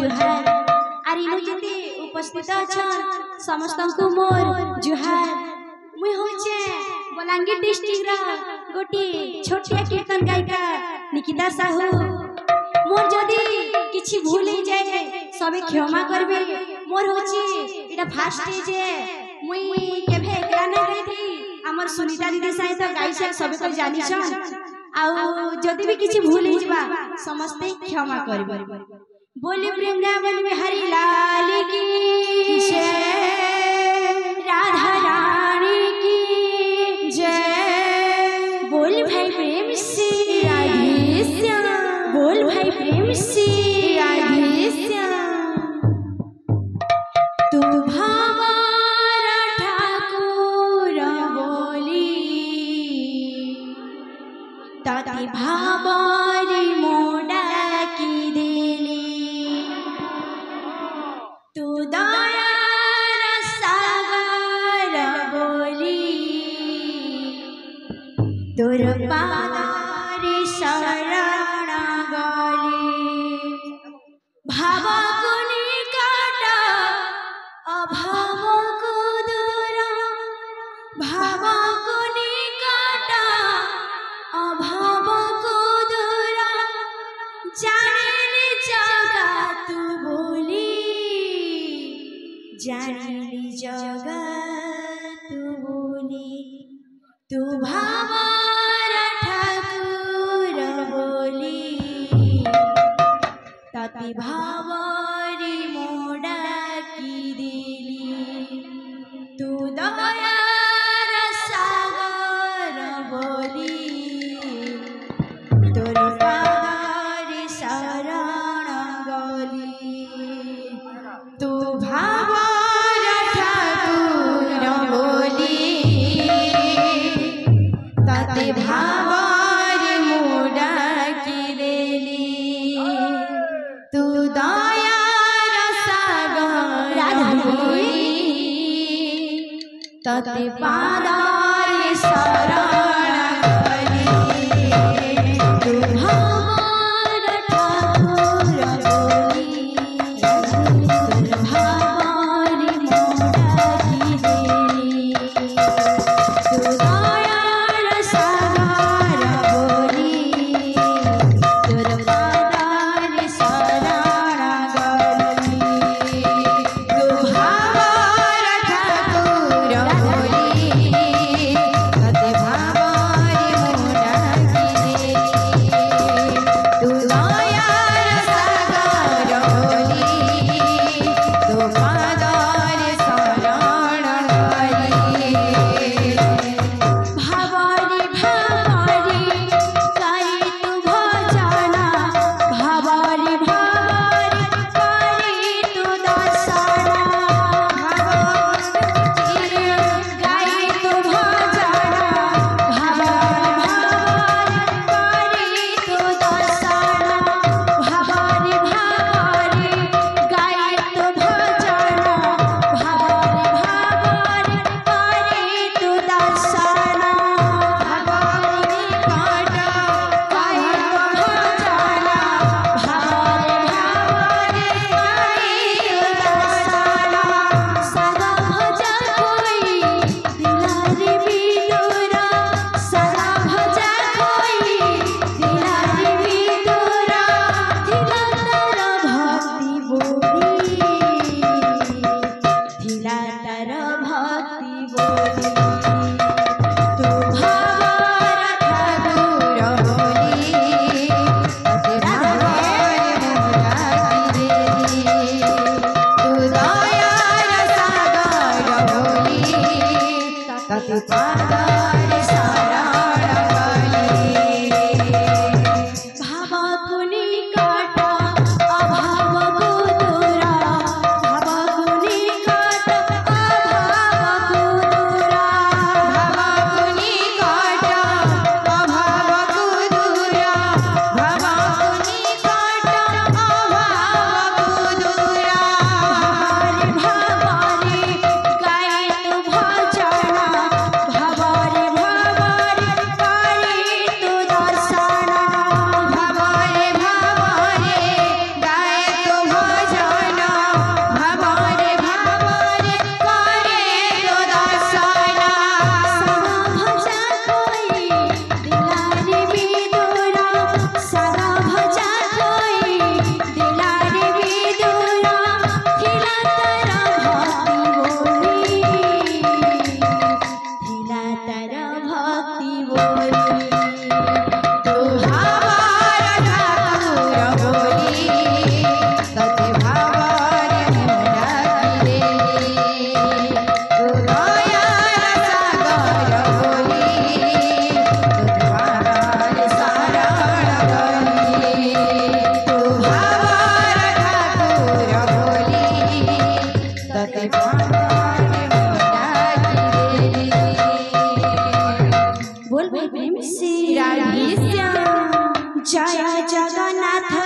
जुहार are इनु जति उपस्थित अछन समस्त को मोर जुहार मुई होचे बलांगीर डिस्ट्रिक्ट रा गोटी छोटिया कीर्तन गायिका निकिता साहू मोर जदी किछि भूल ही जाए सबे क्षमा करबे मोर होची एटा फास्ट जे मुई केभे एकला नै गईथी हमर सुनीता दीदी सहित गाइसा सबे तो जानि छन आउ जदी भी किछि भूल ही जबा समस्त क्षमा करबे बोले वृंदावन बिहारी लाल की जय राधा रानी की जय बोल भाई प्रेम से राधे श्याम बोल भाई प्रेम से राधे श्याम तू भावारा ठाकुर बोली ताती भावारी मोड़ा की दिली तू दयार सागर बोली तोर पादारी शरण गली भाव को निकट अभाव को दूर भाव को निकट अभाव को दूर जाने जगा तू बोली जाने जगा तू बोली तू भावारा ठाकुर बोली ताती भावारी मोड़ा की दिली तू दयार सागर बोली तोर पादारी शरण गली तू भावारा ठाकुर बोली ताते भावारी मोड़ा की देली तू दयार सागर बोली ताते पादारी शरण Bye.